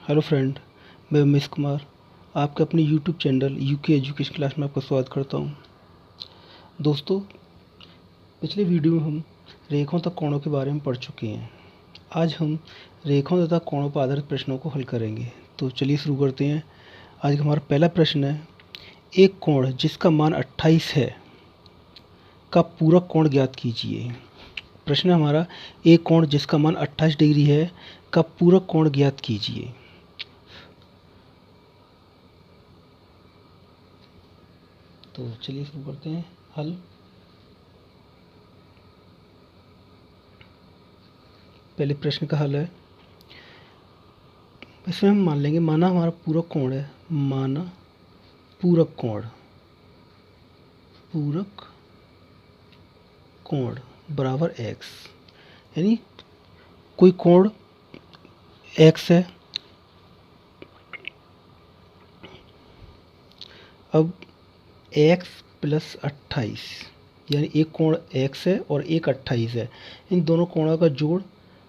Hello friend, मैं उमेश कुमार आपके अपने YouTube channel UK education class में आपका स्वागत करता हूं। दोस्तों, पिछले वीडियो में हम रेखाओं तथा कोणों के बारे में पढ़ चुके हैं। आज हम रेखाओं तथा कोणों पर आधारित प्रश्नों को हल करेंगे। तो चलिए शुरू करते हैं। आज का हमारा पहला प्रश्न है, एक कोण जिसका मान 28 है का पूरक कोण ज्ञात कीजिए। प्रश्न है हमारा, एक कोण जिसका मान 28 डिग्री है का पूरक कोण ज्ञात कीजिए। तो चलिए शुरू करते हैं हल। पहले प्रश्न का हल है, इसमें हम मान लेंगे, माना हमारा पूरक कोण है, माना पूरक कोण बराबर x, यानी कोई कोण x है। अब x प्लस 28 यानी एक कोण x है और एक 28 है, इन दोनों कोणों का जोड़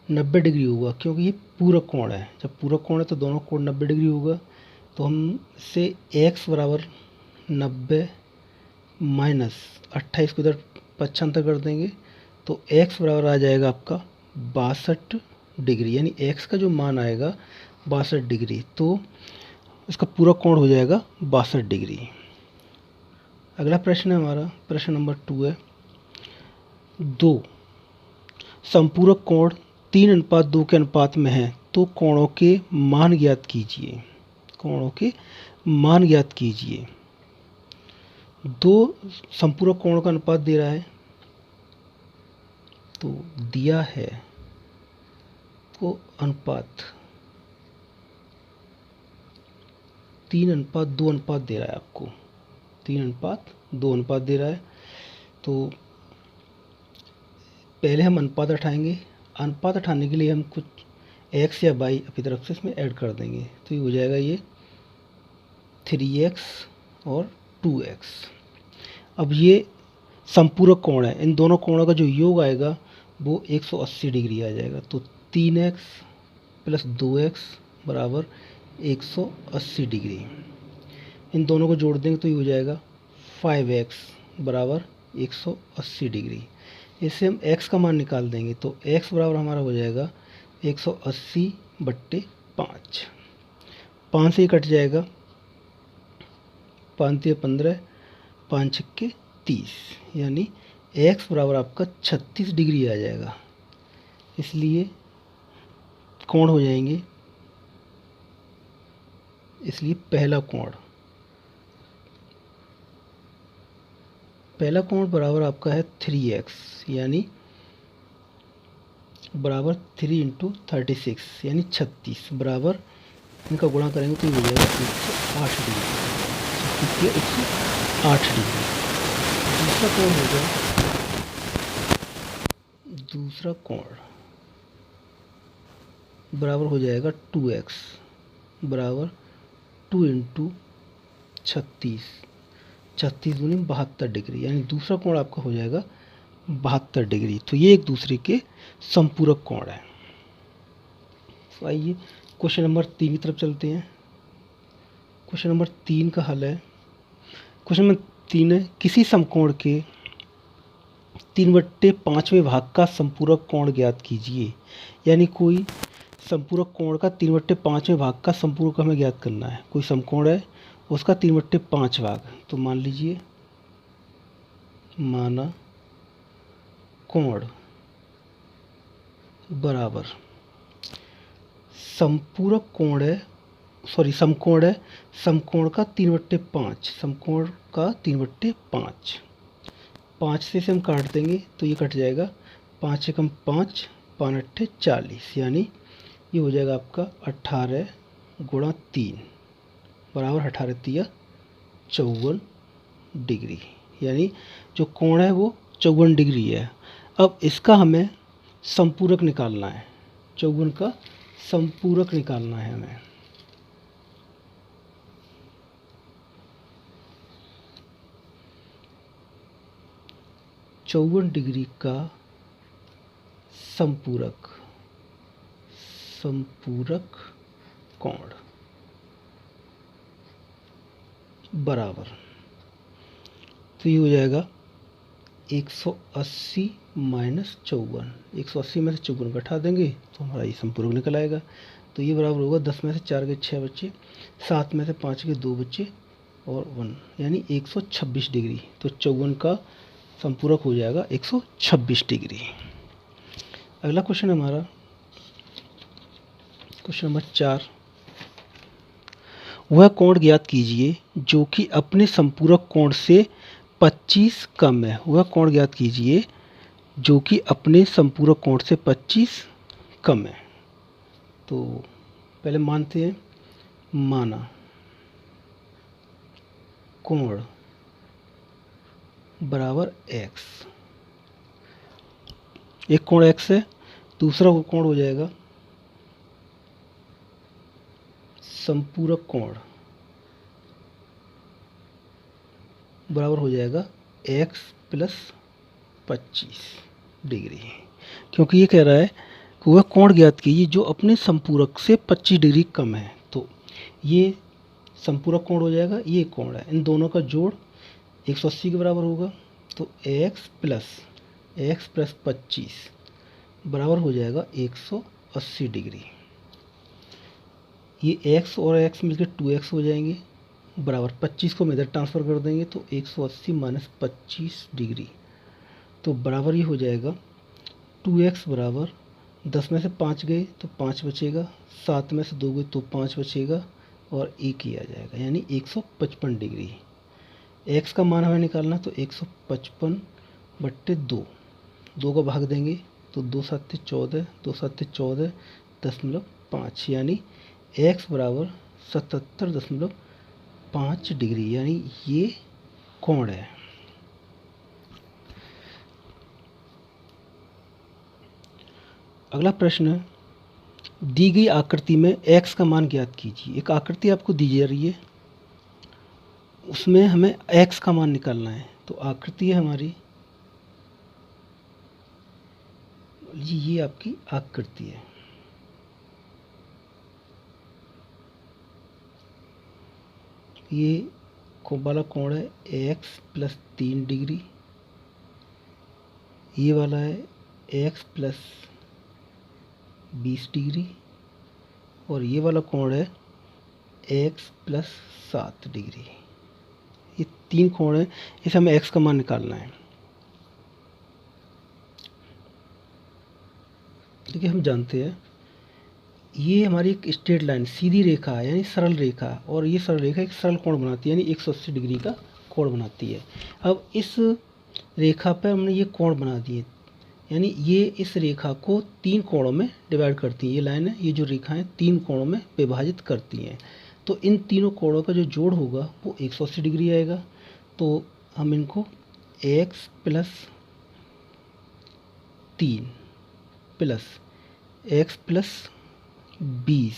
90 डिग्री होगा, क्योंकि ये पूरक कोण है। जब पूरक कोण है तो दोनों कोण 90 डिग्री होगा। तो हम से x बराबर 90 माइनस 28 को इधर पक्षांतर कर देंगे, तो x बराबर आ जाएगा आपका 62 डिग्री, यानी x का जो मान आएगा 62 डिग्री, तो इसका पूरक कोण हो जाएगा 62 डिग्री। अगला प्रश्न है हमारा, प्रश्न नंबर 2 है, दो संपूरक कोण 3:2 के अनुपात में है, तो कोणों के मान ज्ञात कीजिए। कोणों के मान ज्ञात कीजिए। दो संपूरक कोण का अनुपात दे रहा है, तो दिया है को अनुपात 3:2 अनुपात दे रहा है आपको, 3:2 अनुपात दे रहा है। तो पहले हम अनुपात उठाएंगे। अनुपात उठाने के लिए हम कुछ x या y अपनी तरफ से इसमें ऐड कर देंगे, तो ये हो जाएगा ये 3x और 2x। अब ये संपूरक कोण है, इन दोनों कोणों का जो योग आएगा वो 180 डिग्री आ जाएगा। तो 3x प्लस 2x बराबर 180 डिग्री। इन दोनों को जोड़ देंगे तो ये हो जाएगा 5x बराबर 180 डिग्री। इससे हम x का मान निकाल देंगे, तो x बराबर हमारा हो जाएगा 180/5। 5 से ही कट जाएगा, 5 × 15, 5 × 30, यानी x बराबर आपका 36 डिग्री आ जाएगा। इसलिए कोण हो जाएंगे, इसलिए पहला कोण बराबर आपका है 3x, यानी बराबर 3 × 36 यानी 36 बराबर, इनका गुणा करेंगे तो ये हो जाएगा 108 डिग्री। 36 या 108 डिग्री। दूसरा कोण हो गया, दूसरा कोण बराबर हो जाएगा 2x बराबर 2 × 36, 36 दूनी 72 डिग्री, यानी दूसरा कोण आपका हो जाएगा 72 डिग्री। तो ये एक दूसरे के संपूरक कोण है। तो आइए क्वेश्चन नंबर 3 की तरफ चलते हैं। क्वेश्चन नंबर 3 का हल है, क्वेश्चन नंबर 3 है, किसी समकोण के 3/5वें भाग का संपूरक कोण ज्ञात कीजिए। यानी कोई संपूरक कोण का 3/5वें भाग का संपूरक हमें ज्ञात करना है। कोई समकोण है, उसका 3/5 भाग। तो मान लीजिए, माना कोण बराबर संपूरक कोण है, समकोण है, समकोण का 3/5, समकोण का 3/5। 5 से हम काट देंगे तो ये कट जाएगा, 5 से कम 5, 5 × 8 = 40, यानी ये हो जाएगा आपका 18 × 3 बराबर 18 × 3 = 54 डिग्री, यानी जो कोण है वो 54 डिग्री है। अब इसका हमें संपूरक निकालना है, 54 का संपूरक निकालना है हमें। चौवन डिग्री का संपूरक कोण बराबर, तो ये हो जाएगा 180 माइनस 54। 180 में से 54 घटा देंगे तो हमारा ये संपूरक निकल आएगा। तो ये बराबर होगा 10 में से 4 के 6 बच्चे, 7 में से 5 के 2 बच्चे और 1, यानी 126 डिग्री। तो 54 का संपूरक हो जाएगा 126 डिग्री। अगला क्वेश्चन हमारा क्वेश्चन नंबर 4, वह कोण ज्ञात कीजिए जो कि अपने संपूरक कोण से 25 कम है। वह कोण ज्ञात कीजिए जो कि अपने संपूरक कोण से 25 कम है। तो पहले मानते हैं, माना कोण बराबर x, एक कोण x है, दूसरा कोण हो जाएगा संपूरक कोण बराबर हो जाएगा x प्लस 25 डिग्री, क्योंकि ये कह रहा है कि वह कोण ज्ञात कीजिए जो अपने संपूरक से 25 डिग्री कम है। तो ये संपूरक कोण हो जाएगा, ये कोण है, इन दोनों का जोड़ 180 के बराबर होगा। तो x प्लस 25 बराबर हो जाएगा 180 डिग्री। ये x और x मिलकर 2x हो जाएंगे, बराबर 25 को हम इधर ट्रांसफ़र कर देंगे तो 180 माइनस 25 डिग्री, तो बराबर ही हो जाएगा 2x बराबर 10 में से 5 गए तो 5 बचेगा, 7 में से 2 गए तो 5 बचेगा और 1 ही आ जाएगा, यानी 155 डिग्री। x का मान हमें निकालना, तो 155/2, 2 का भाग देंगे तो 2 7 14, 2 7 14 0.5, यानी x बराबर 77.5 डिग्री, यानी ये कोण है। अगला प्रश्न, दी गई आकृति में x का मान ज्ञात कीजिए। एक आकृति आपको दी जा रही है, उसमें हमें x का मान निकालना है। तो आकृति है हमारी, ये आपकी आकृति है। ये वाला कोण है x प्लस 3 डिग्री, ये वाला है x प्लस 20 डिग्री और ये वाला कोण है x प्लस 7 डिग्री। ये 3 कोण है, इसे हमें x का मान निकालना है। देखिए हम जानते हैं ये हमारी एक स्ट्रेट लाइन सीधी रेखा है, यानी सरल रेखा, और ये सरल रेखा एक सरल कोण बनाती है, यानी 180 डिग्री का कोण बनाती है। अब इस रेखा पर हमने ये कोण बना दिए, यानी ये इस रेखा को 3 कोणों में डिवाइड करती है। ये लाइन है, ये जो रेखा है 3 कोणों में विभाजित करती हैं। तो इन तीनों कोणों का जो जोड़ होगा वो 180 डिग्री आएगा। तो हम इनको x plus 3 plus x plus 20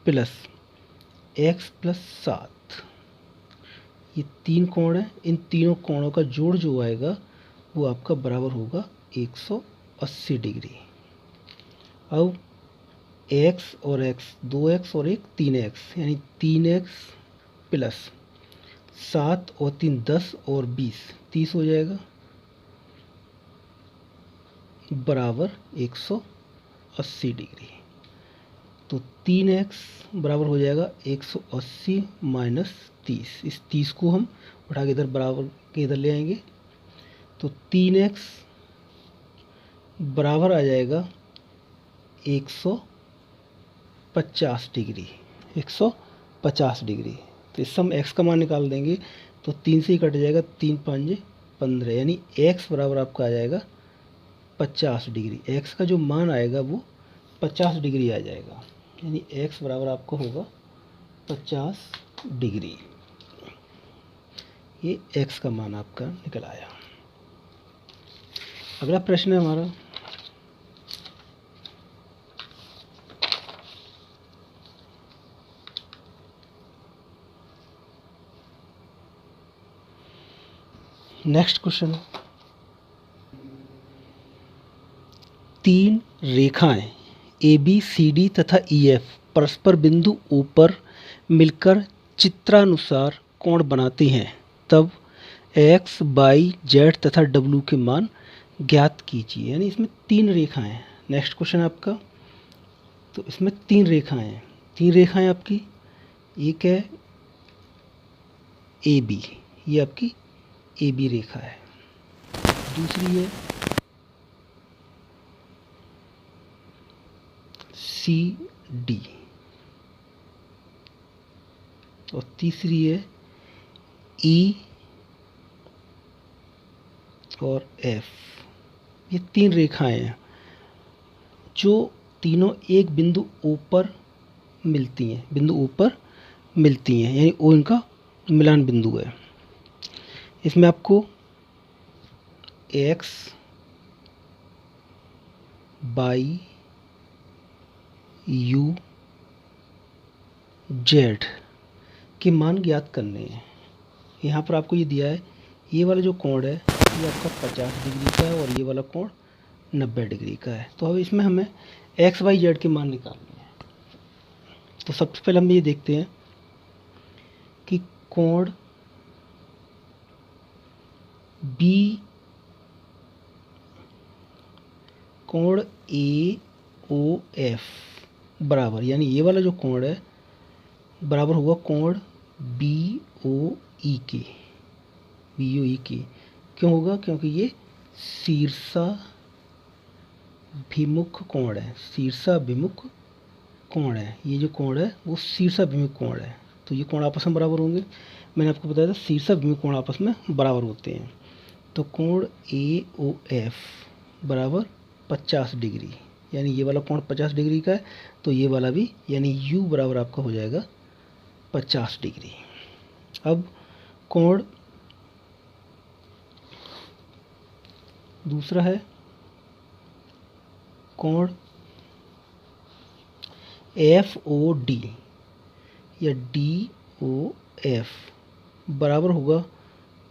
plus x plus 7, ये 3 कोण है, इन तीनों कोणों का जोड़ जो आएगा वो आपका बराबर होगा 180 डिग्री। अब x और x, 2x और 1 3x, यानी 3x प्लस 7 और 3 10 और 20 30 हो जाएगा, बराबर 180 डिग्री। तो 3x बराबर हो जाएगा 180 माइनस 30। इस 30 को हम उठा के इधर बराबर के इधर ले आएंगे, तो 3x बराबर आ जाएगा 150 डिग्री, 150 डिग्री। तो इस हम x का मान निकाल देंगे तो 3 से ही कट जाएगा, 3 5 15, यानी x बराबर आपका आ जाएगा 50 डिग्री। x का जो मान आएगा वो 50 डिग्री आ जाएगा, यानी x बराबर आपका होगा 50 डिग्री। ये x का मान आपका निकल आया। अगला प्रश्न है हमारा, नेक्स्ट क्वेश्चन, 3 रेखाएं ए बी सी डी तथा ई एफ परस्पर बिंदु ओ पर मिलकर चित्रानुसार कोण बनाते हैं, तब एक्स, वाई, जेड तथा डब्ल्यू के मान ज्ञात कीजिए। यानी इसमें 3 रेखाएं हैं। नेक्स्ट क्वेश्चन आपका, तो इसमें 3 रेखाएं हैं। 3 रेखाएं आपकी, एक है ए बी, ये आपकी ए बी रेखा है। दूसरी है सी डी और तीसरी है ई और एफ। ये 3 रेखाएं हैं जो तीनों एक बिंदु ओ पर मिलती हैं, बिंदु ओ पर मिलती हैं, यानी ओ इनका मिलान बिंदु है। इसमें आपको एक्स, वाई, यू, जेड के मान ज्ञात करने हैं। यहाँ पर आपको ये दिया है, ये वाला जो कोण है ये आपका 50 डिग्री का है और ये वाला कोण 90 डिग्री का है। तो अब इसमें हमें एक्स, वाई, जेड के मान निकालने हैं। तो सबसे पहले हम ये देखते हैं कि कोण बी, कोण ए ओ एफ बराबर, यानी ये वाला जो कोण है बराबर होगा कोण बी ओ ई के। बी ओ ई के क्यों होगा? क्योंकि ये शीर्षाभिमुख कोण है। शीर्षाभिमुख कोण है, ये जो कोण है वो शीर्षाभिमुख कोण है। तो ये कोण आपस में बराबर होंगे। मैंने आपको बताया था शीर्षाभिमुख कोण आपस में बराबर होते हैं। तो कोण ए ओ एफ बराबर 50 डिग्री, यानी ये वाला कोण 50 डिग्री का है, तो ये वाला भी, यानी यू बराबर आपका हो जाएगा 50 डिग्री। अब कोण दूसरा है कोण एफ ओ डी या डी ओ एफ बराबर होगा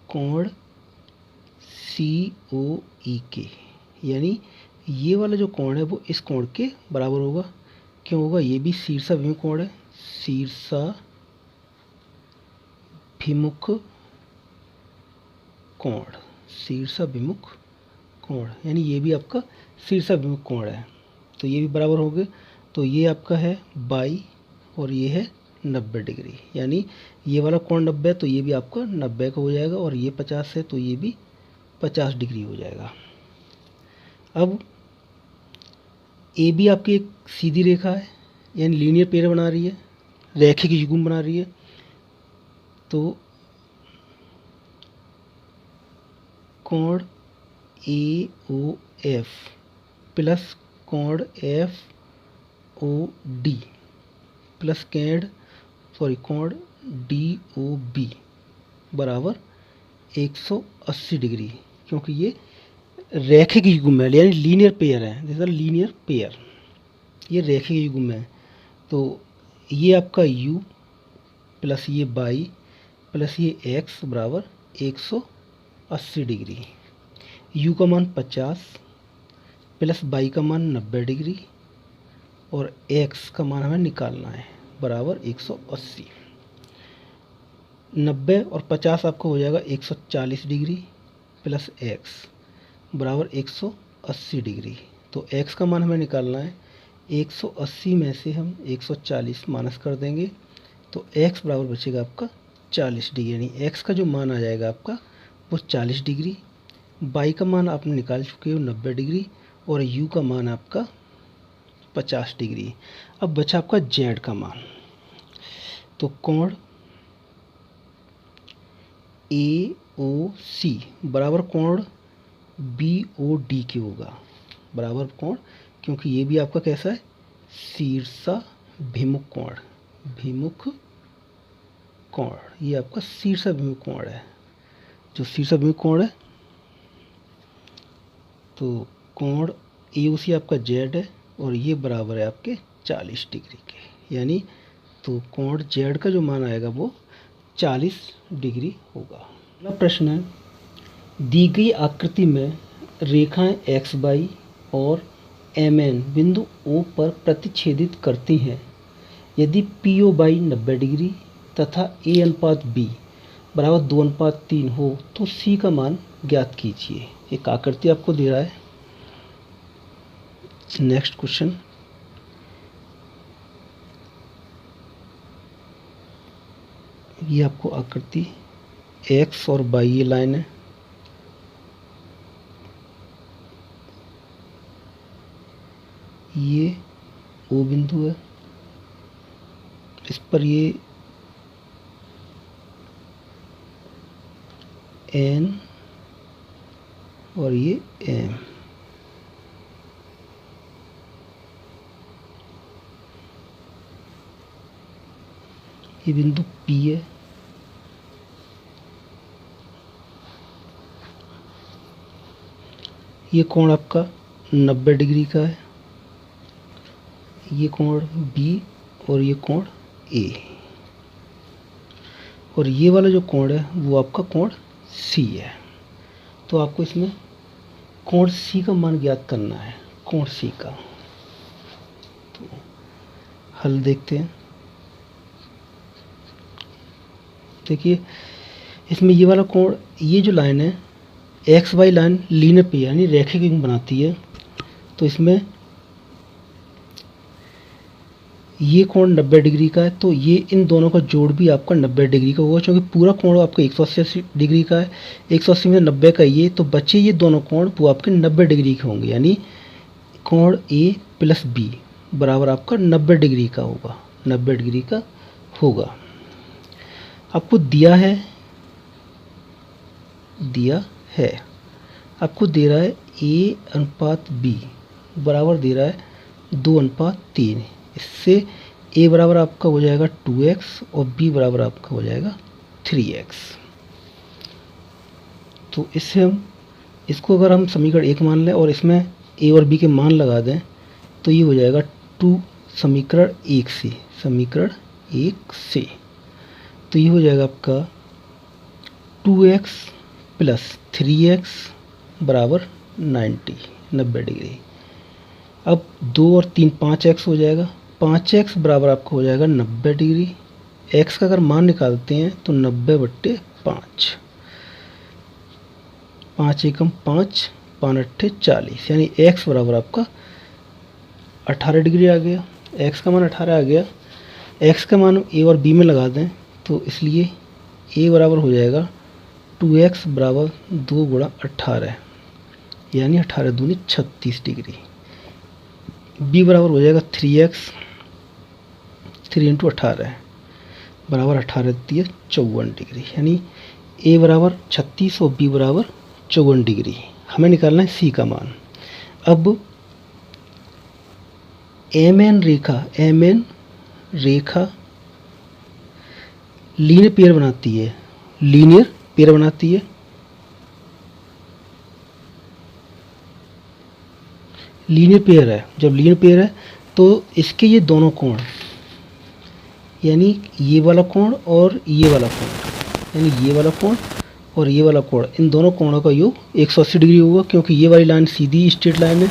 कोण सी ओ ई के, यानी ये वाला जो कोण है वो इस कोण के बराबर होगा। क्यों होगा? ये भी शीर्षाभिमुख कोण है। शीर्षाभिमुख कोण, शीर्षाभिमुख कोण, यानी ये भी आपका शीर्षाभिमुख कोण है। तो ये भी बराबर हो गए। तो ये आपका है 22 और ये है 90 डिग्री, यानी ये वाला कोण 90 है तो ये भी आपका 90 का हो जाएगा, और ये 50 है तो ये भी 50 डिग्री हो जाएगा। अब ए बी आपकी एक सीधी रेखा है, यानी लीनियर पेयर बना रही है, रैखिक युग्म बना रही है। तो कोण ए ओ एफ प्लस कोण एफ ओ डी प्लस कोण डी ओ बी बराबर 180 डिग्री, क्योंकि ये रैखिक युग्म है, यानी लीनियर पेयर है। दिस आर लीनियर पेयर, ये रैखिक युग्म है। तो ये आपका u प्लस ये y प्लस ये x बराबर 180 डिग्री। u का मान 50 प्लस y का मान 90 डिग्री और x का मान हमें निकालना है, बराबर 180। 90 और 50 आपको हो जाएगा 140 डिग्री प्लस x बराबर 180 डिग्री। तो x का मान हमें निकालना है, 180 में से हम 140 माइनस कर देंगे तो x बराबर बचेगा आपका 40 डिग्री, यानी x का जो मान आ जाएगा आपका वो 40 डिग्री। y का मान आपने निकाल चुके हो 90 डिग्री और u का मान आपका 50 डिग्री। अब बचा आपका z का मान। तो कोण ए ओ सी बराबर कोण बी ओ डी के होगा, बराबर कोण, क्योंकि ये भी आपका कैसा है? शीर्षाभिमुख कोण, भिमुख कोण, ये आपका शीर्षाभिमुख कोण है। जो शीर्षाभिमुख कोण है, तो कोण ए ओ सी आपका जेड है और ये बराबर है आपके 40 डिग्री के, यानी तो कोण जेड का जो मान आएगा वो 40 डिग्री होगा। अगला प्रश्न है, दी गई आकृति में रेखाएं एक्स वाई और एम एन बिंदु ओ पर प्रतिच्छेदित करती हैं यदि पी ओ बाई 90 डिग्री तथा ए अनुपात बी बराबर 2:3 हो तो सी का मान ज्ञात कीजिए। एक आकृति आपको दे रहा है। नेक्स्ट क्वेश्चन, ये आपको आकृति एक्स और वाई ये लाइन है, ये ओ बिंदु है, इस पर ये एन और ये एम, ये बिंदु पी है, ये कोण आपका 90 डिग्री का है, ये कोण बी और ये कोण ए, और ये वाला जो कोण है वो आपका कोण सी है। तो आपको इसमें कोण सी का मान ज्ञात करना है, कोण सी का। तो हल देखते हैं। देखिए इसमें ये वाला कोण, ये जो लाइन है एक्स वाई लाइन लीनियर पे यानी रैखिक योग बनाती है, तो इसमें ये कोण 90 डिग्री का है, तो ये इन दोनों का जोड़ भी आपका 90 डिग्री का होगा, क्योंकि पूरा कोण आपका 180 डिग्री का है, 180 में 90 का ये, तो बचे ये दोनों कोण वो आपके 90 डिग्री के होंगे, यानी कोण ए प्लस बी बराबर आपका 90 डिग्री का होगा, 90 डिग्री का होगा। आपको दिया है आपको दे रहा है ए अनुपात बी बराबर दे रहा है 2:3। इससे ए बराबर आपका हो जाएगा 2x और बी बराबर आपका हो जाएगा 3x। तो इससे हम इसको अगर हम समीकरण 1 मान लें और इसमें ए और बी के मान लगा दें तो ये हो जाएगा समीकरण 1 से तो ये हो जाएगा आपका 2x प्लस 3x बराबर 90 डिग्री। अब 2 और 3 5x हो जाएगा, 5x बराबर आपको हो जाएगा 90 डिग्री। x का अगर मान निकालते हैं तो 90/5, 5 एकम 5, 5 अट्ठे 40, यानी x बराबर आपका 18 डिग्री आ गया। x का मान 18 आ गया। x का मान a और b में लगा दें तो इसलिए a बराबर हो जाएगा 2x बराबर 2 गुणा 18, यानी 18 दूनी 36 डिग्री। b बराबर हो जाएगा 3x, 3 × 18 बराबर 18 दिए 54 डिग्री, यानी a बराबर 36 और b बराबर 54 डिग्री। हमें निकालना है c का मान। अब mn रेखा लीनियर पेयर बनाती है, लीनियर पेयर है। जब लीनियर पेयर है तो इसके ये दोनों कोण, यानी ये वाला कोण और ये वाला कोण, यानी ये वाला कोण और ये वाला कोण, इन दोनों कोणों का योग 180 डिग्री होगा, क्योंकि ये वाली लाइन सीधी स्ट्रेट लाइन है।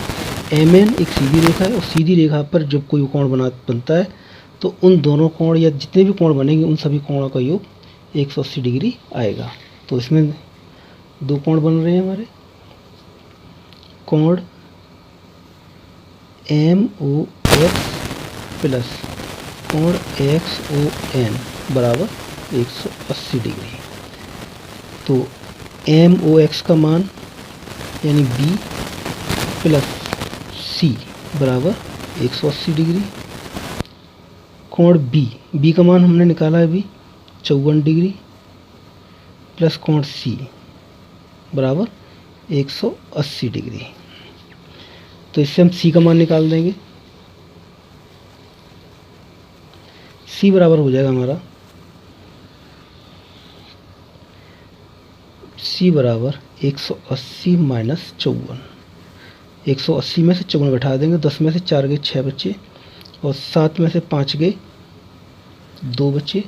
mn एक सीधी रेखा है और सीधी रेखा पर जब कोई कोण बनता है तो उन दोनों कोण या जितने भी कोण बनेंगे उन सभी कोणों का योग 180 डिग्री आएगा। तो इसमें दो कोण बन रहे हैं हमारे, कोण MOX प्लस कोण XON बराबर 180 डिग्री। तो MOX का मान यानी B प्लस C बराबर 180 डिग्री। कोण B का मान हमने निकाला है अभी 54 डिग्री प्लस कोण C बराबर 180 डिग्री। तो इससे हम C का मान निकाल देंगे। C बराबर हो जाएगा हमारा, C बराबर 180 माइनस 54, 180 में से 54 घटा देंगे, 10 में से 4 गए 6 बचे और 7 में से 5 गए 2 बचे,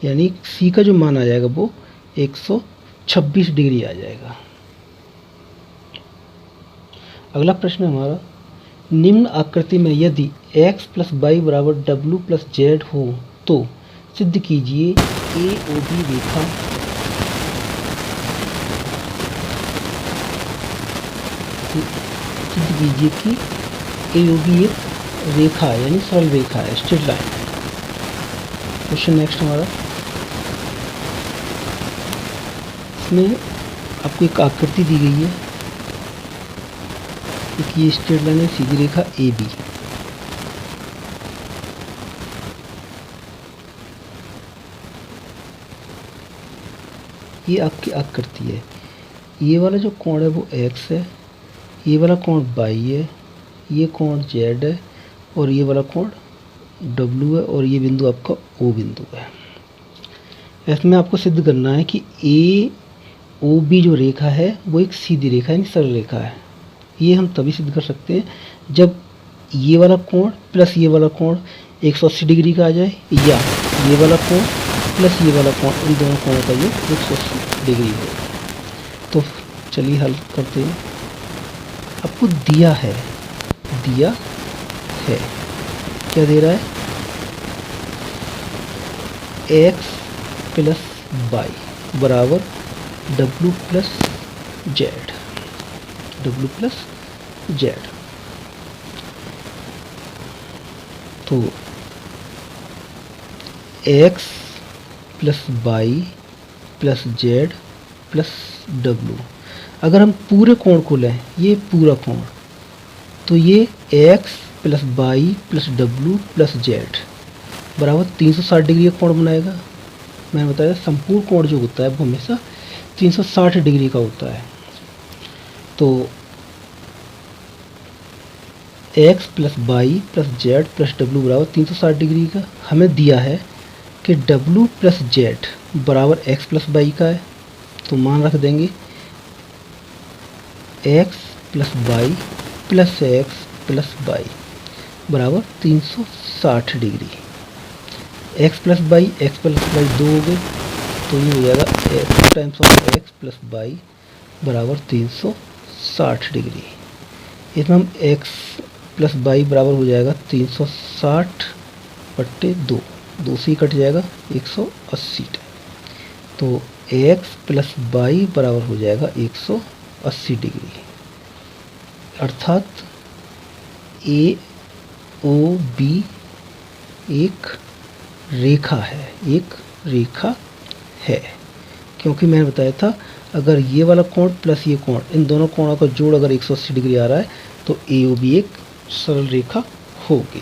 यानी C का जो मान आ जाएगा वो 126 डिग्री आ जाएगा। अगला प्रश्न हमारा निम्न आकृति में यदि x प्लस वाई बराबर डब्ल्यू प्लस जेड हो तो सिद्ध कीजिए ए ओ बी रेखा सिद्ध कीजिए कि ए ओ बी एक रेखा है, यानी सरल रेखा है, स्ट्रेट लाइन। क्वेश्चन नेक्स्ट हमारा, इसमें आपको एक आकृति दी गई है, एक ये स्ट्रेट लाइन है, सीधी रेखा ए बी। ये आपकी आकृति है, ये वाला जो कोण है वो x है, ये वाला कोण y है, ये कोण z है और ये वाला कोण w है और ये बिंदु आपका o बिंदु है। इसमें आपको सिद्ध करना है कि ए ओ बी जो रेखा है वो एक सीधी रेखा है, यानी सरल रेखा है। ये हम तभी सिद्ध कर सकते हैं जब ये वाला कोण प्लस ये वाला कोण 180 डिग्री का आ जाए, या ये वाला कोण प्लस ये वाला कोण, इन दोनों कोणों का योग 180 डिग्री हो। तो चलिए हल करते हैं। आपको दिया है क्या दे रहा है, x प्लस वाई बराबर डब्ल्यू प्लस जेड, तो x plus y plus z plus डब्ल्यू, अगर हम पूरे कोण को लें, ये पूरा कोण, तो ये x प्लस वाई प्लस डब्ल्यू प्लस जेड बराबर 360 डिग्री का कोण बनाएगा। मैंने बताया संपूर्ण कोण जो होता है वो हमेशा 360 डिग्री का होता है। तो x plus y plus z plus डब्ल्यू बराबर 360 डिग्री का। हमें दिया है कि w प्लस जेड बराबर x प्लस वाई का है, तो मान रख देंगे x plus y plus x plus y बराबर 360 डिग्री। x प्लस वाई 2 हो गए, तो ये हो जाएगा x times of x plus y बराबर 360 डिग्री। इसमें हम x प्लस वाई बराबर हो जाएगा 360 बट्टे 2, 2 से ही कट जाएगा 180। तो x प्लस वाई बराबर हो जाएगा 180 डिग्री, अर्थात ए ओ बी एक रेखा है, क्योंकि मैंने बताया था अगर ये वाला कोण प्लस ये कोण, इन दोनों कोणों का जोड़ अगर 180 डिग्री आ रहा है तो ए ओ बी एक सरल रेखा होगी।